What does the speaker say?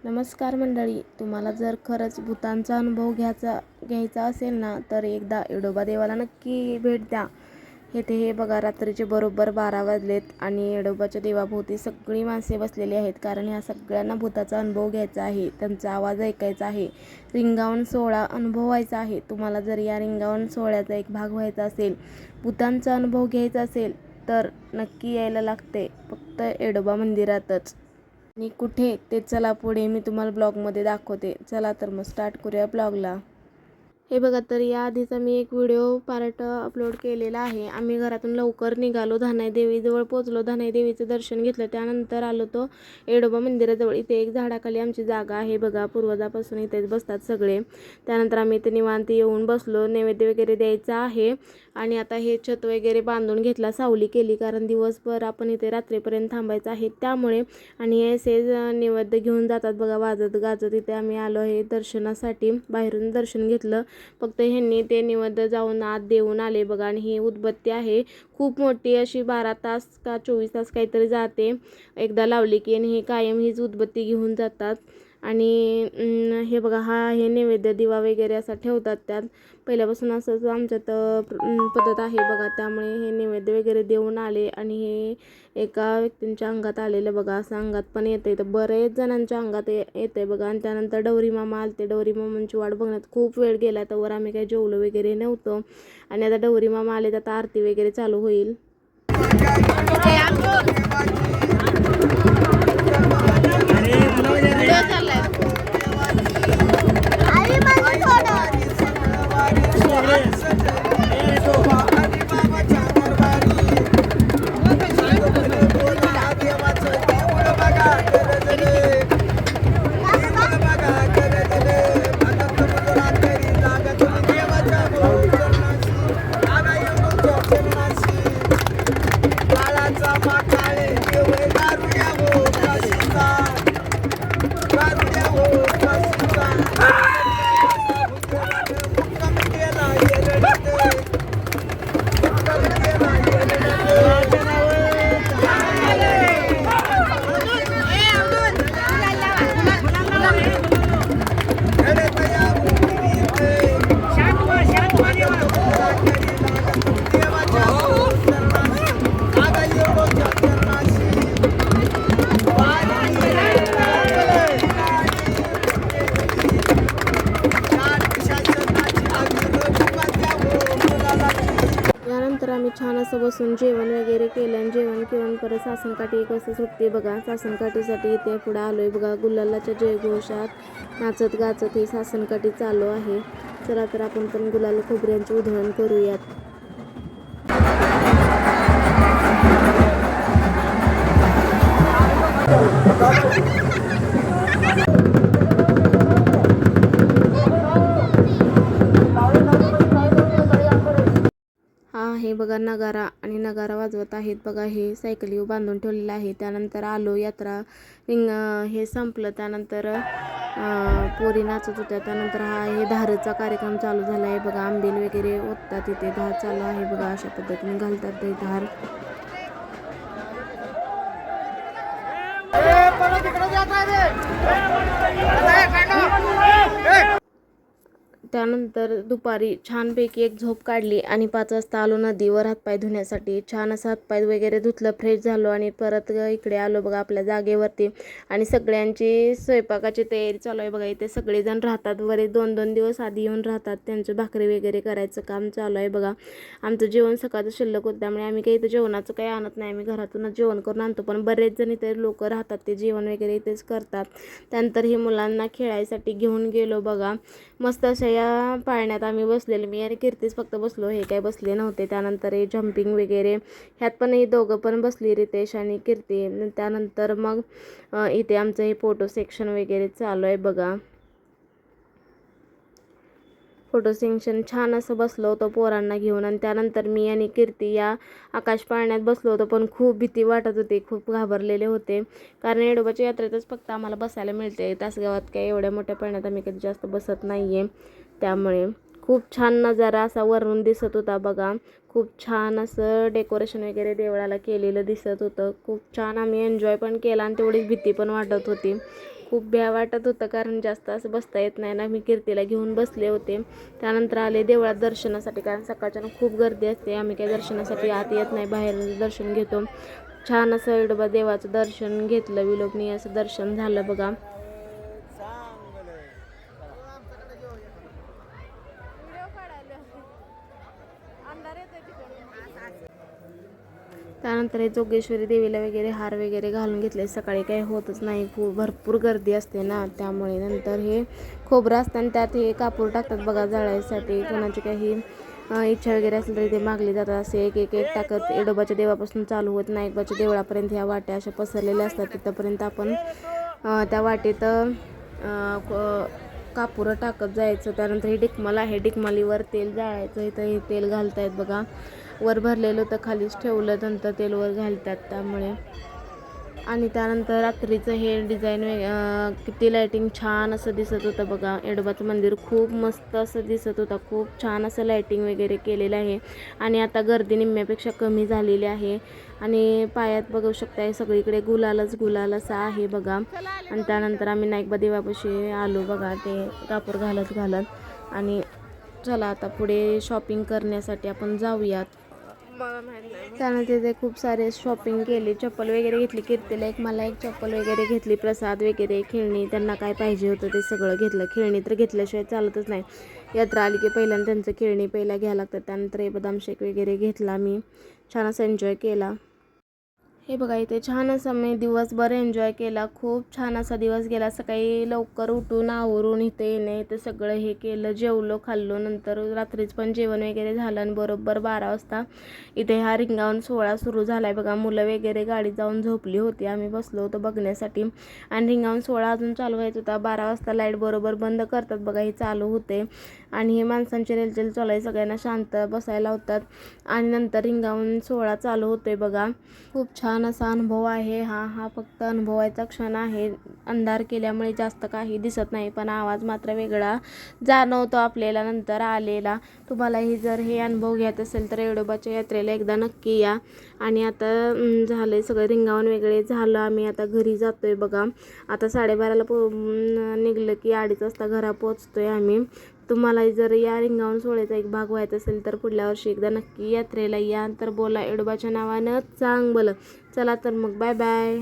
नमस्कार मंडळी, तुम्हाला जर खरंच भूतांचा अनुभव घ्यायचा असेल ना, तर एकदा येडोबा देवाला नक्की भेट द्या. हे बघा, रात्रीचे बरोबर 12 वाजलेत आणि येडोबाच्या देवाभोवती सगळी माणसे बसलेली आहेत. कारण ह्या सगळ्यांना भूताचा अनुभव घ्यायचा आहे, त्यांचा आवाज ऐकायचा आहे, रिंगावन सोहळा अनुभवायचा आहे. तुम्हाला जर या रिंगावन सोहळ्याचा एक भाग व्हायचा असेल, भूतांचा अनुभव घ्यायचा असेल, तर नक्की यायला लागते फक्त येडोबा मंदिरातच. आणि कुठे ते चला पुढे मी तुम्हाला ब्लॉगमध्ये दाखवते. चला तर मग स्टार्ट करूया ब्लॉगला. हे बघा, तर या आधीचा मी एक व्हिडिओ पार्ट अपलोड केलेला आहे. आम्ही घरातून लवकर निघालो, धानाई देवीजवळ पोचलो, धानाई देवीचं दर्शन घेतलं, त्यानंतर आलो तो येडोबा मंदिराजवळ. इथे एक झाडाखाली आमची जागा आहे बघा, पूर्वजापासून इथेच बसतात सगळे. त्यानंतर आम्ही इथे निवांत येऊन बसलो, नैवेद्य वगैरे द्यायचा आहे. आणि आता हे छत वगैरे बांधून घेतला, सावली केली, कारण दिवसभर आपण इथे रात्रीपर्यंत थांबायचं आहे त्यामुळे. आणि हे असेच नैवेद्य घेऊन जातात बघा, वाजत गाजत. इथे आम्ही आलो आहे दर्शनासाठी, बाहेरून दर्शन घेतलं. फक्त ह्यांनी ते नैवेद्य जाऊन आत देऊन आले बघा. आणि ही उदबत्ती आहे खूप मोठी, अशी 12 तास का 24 तास काहीतरी जाते एकदा लावली की. आणि ही कायम हीच उदबत्ती घेऊन जातात. आणि हे बघा, हे नैवेद्य दिवा वगैरे असा ठेवतात त्यात. पहिल्यापासून असंच आमच्यात पद्धत आहे बघा, त्यामुळे हे नैवेद्य वगैरे देऊन आले. आणि हे एका व्यक्तींच्या अंगात आलेलं बघा, असं अंगात पण येते, तर बरेच जणांच्या अंगात येते बघा. आणि त्यानंतर डवरी मामा आलते. डवरी मामांची वाट बघण्यात खूप वेळ गेला, तर आम्ही काही जेवलो वगैरे नव्हतं. आणि आता डवरी मामा आले, तर आता आरती वगैरे चालू होईल. त्यानंतर आम्ही छान असं बसून जेवण वगैरे केलं. आणि जेवण केलं परत सासनकाठी 1 वाजता सुटते बघा. सासनकाठीसाठी इथे पुढे आलोय बघा, गुलालाच्या जयघोषात नाचत गाचत ही सासनकाठी चालू आहे. चला तर आपण पण गुलाल खोबऱ्यांची उधळण करूयात. हे बघा नगारा, आणि नगारा वाजवत आहेत बघा. हे सायकलीवर बांधून ठेवलेलं आहे. त्यानंतर आलो, यात्रा हे संपलं, त्यानंतर पोरी नाचत होत्या. त्यानंतर हे धारेचा कार्यक्रम चालू झाला आहे बघा. आंबेल वगैरे ओततात इथे, धार चालू आहे बघा. अशा पद्धतीने घालतात ते धार. त्यानंतर दुपारी छानपैकी एक झोप काढली आणि 5 वाजता आलो नदीवर हातपाय धुण्यासाठी. छान असं हातपाय वगैरे धुतलं, फ्रेश झालो आणि परत इकडे आलो बघा आपल्या जागेवरती. आणि सगळ्यांची स्वयंपाकाची तयारी चालू आहे बघा. इथे सगळेजण राहतात, बरेच 2-2 दिवस आधी येऊन राहतात. त्यांचं भाकरी वगैरे करायचं काम चालू आहे बघा. आमचं जेवण सकाळचं शिल्लक होतं, त्यामुळे आम्ही काही इथं जेवणाचं काही आणत नाही, आम्ही घरातूनच जेवण करून आणतो. पण बरेच जण इथे लोक राहतात, ते जेवण वगैरे इथेच करतात. त्यानंतर हे मुलांना खेळायसाठी घेऊन गेलो बघा. मस्त अशा या पाळण्यात आम्ही बसलेले, मी आणि कीर्तीच फक्त बसलो, हे काही बसले नव्हते. त्यानंतर हे जम्पिंग वगैरे ह्यात पण हे दोघं पण बसली, रितेश आणि कीर्ती. त्यानंतर मग इथे आमचं हे फोटो सेक्शन वगैरे चालू आहे बघा. फोटो सेक्शन छान असं बसलो होतो पोरांना घेऊन. आणि त्यानंतर मी आणि कीर्ती या आकाश पाळण्यात बसलो होतो, पण खूप भीती वाटत होती, खूप घाबरलेले होते. कारण येडोबाच्या यात्रेतच फक्त आम्हाला बसायला मिळते, तासगावात काय एवढ्या मोठ्या पाळण्यात आम्ही कधी जास्त बसत नाही आहे, त्यामुळे. खूप छान नजारा असा वरून दिसत होता बघा. खूप छान असं डेकोरेशन वगैरे देवळाला केलेलं दिसत होतं. खूप छान आम्ही एन्जॉय पण केला आणि तेवढीच भीती पण वाटत होती. खूप भ्या वाटत होतं कारण जास्त असं बसता येत नाही ना. मी कीर्तीला घेऊन बसले होते. त्यानंतर आले देवळात दर्शनासाठी कारण सकाळच्यानं खूप गर्दी असते. आम्ही काही दर्शनासाठी आत येत नाही, बाहेर दर्शन घेतो. छान असं येडोबा देवाचं दर्शन घेतलं. विलोभनीय असं दर्शन झालं बघा. त्यानंतर हे जोगेश्वरी देवीला वगैरे हार वगैरे घालून घेतले. सकाळी काही होतच नाही, खूप भरपूर गर्दी असते ना, त्यामुळे नंतर हे खोबरं असतं आणि त्यात हे कापूर टाकतात बघा जाळायसाठी. कोणाची काही इच्छा वगैरे असेल तरी ते मागली जातात. असे एक एक एक टाकत येडोबाच्या देवापासून चालू होत नाईकबाच्या देवळापर्यंत ह्या वाट्या अशा पसरलेल्या असतात. तिथंपर्यंत आपण त्या वाटेत कापूर टाकत जायचं. त्यानंतर हे डिकमल आहे, डिकमलीवर तेल जाळायचं. इथं हे तेल घालतायत बघा. वर भरलेलं होतं खालीच ठेवलं, नंतर तेल वर घालतात त्यामुळे. आणि त्यानंतर रात्रीचं हे डिझाईन किती लाईटिंग छान असं दिसत होतं बघा. येडोबाचं मंदिर खूप मस्त असं दिसत होतं. खूप छान असं लाईटिंग वगैरे केलेलं आहे. आणि आता गर्दी निम्म्यापेक्षा कमी झालेली आहे. आणि पायात बघू शकता सगळीकडे गुलालच गुलाल असं आहे बघा. आणि त्यानंतर आम्ही नाईकबा देवापाशी आलो बघा, ते कापूर घालत आणि चला आता पुढे शॉपिंग करण्यासाठी आपण जाऊयात. त्यानंतर तिथे खूप सारे शॉपिंग केली, चप्पल वगैरे घेतली. कीर्तीला एक, मला एक चप्पल वगैरे घेतली. प्रसाद वगैरे, खेळणी, त्यांना काय पाहिजे होतं ते सगळं घेतलं. खेळणी तर घेतल्याशिवाय चालतच नाही. यात्रा आली की पहिल्यांदा त्यांचं खेळणी पहिला घ्यायला लागतात. त्यानंतर हे बदाम शेक वगैरे घेतला. मी छान असा एन्जॉय केला. हे बघा इथे छान असा मी दिवसभर एन्जॉय केला. खूप छान असा दिवस गेला. सकाळी लवकर उठून आवरून इथे येणे, इथे सगळं हे केलं, जेवलो खाल्लो. नंतर रात्रीच पण जेवण वगैरे झालं आणि बरोबर 12 वाजता इथे हा रिंगावन सोहळा सुरू झाला आहे बघा. मुलं वगैरे गाडीत जाऊन झोपली होती, आम्ही बसलो होतो बघण्यासाठी. आणि रिंगावन सोहळा अजून चालू व्हायचा होता. 12 वाजता लाईट बरोबर बंद करतात बघा, हे चालू होते. आणि हे माणसांची रेलचेल चालू आहे, सगळ्यांना शांत बसायला होतात. आणि नंतर रिंगावन सोहळा चालू होतोय बघा. खूप छान असा अनुभव आहे हा फक्त अनुभवायचा क्षण आहे. अंधार केल्यामुळे जास्त काही दिसत नाही, पण आवाज मात्र वेगळा जाणवतो आपल्याला नंतर आलेला. तुम्हालाही जर हे अनुभव घ्यायचा असेल तर येडोबाच्या यात्रेला एकदा नक्की या. आणि आता झालं सगळं रिंगावन वगैरे झालं, आम्ही आता घरी जातोय बघा. आता 12:30ला निघलं की 2:30 वाजता घरा पोचतोय आम्ही. तुम्हाला जर या रिंगावन सोहळ्याचा एक भाग व्हायचा असेल तर पुढल्या वर्षी एकदा नक्की यात्रेला या. तर बोला येडोबाच्या नावानं चांगलं. चला तर मग बाय बाय.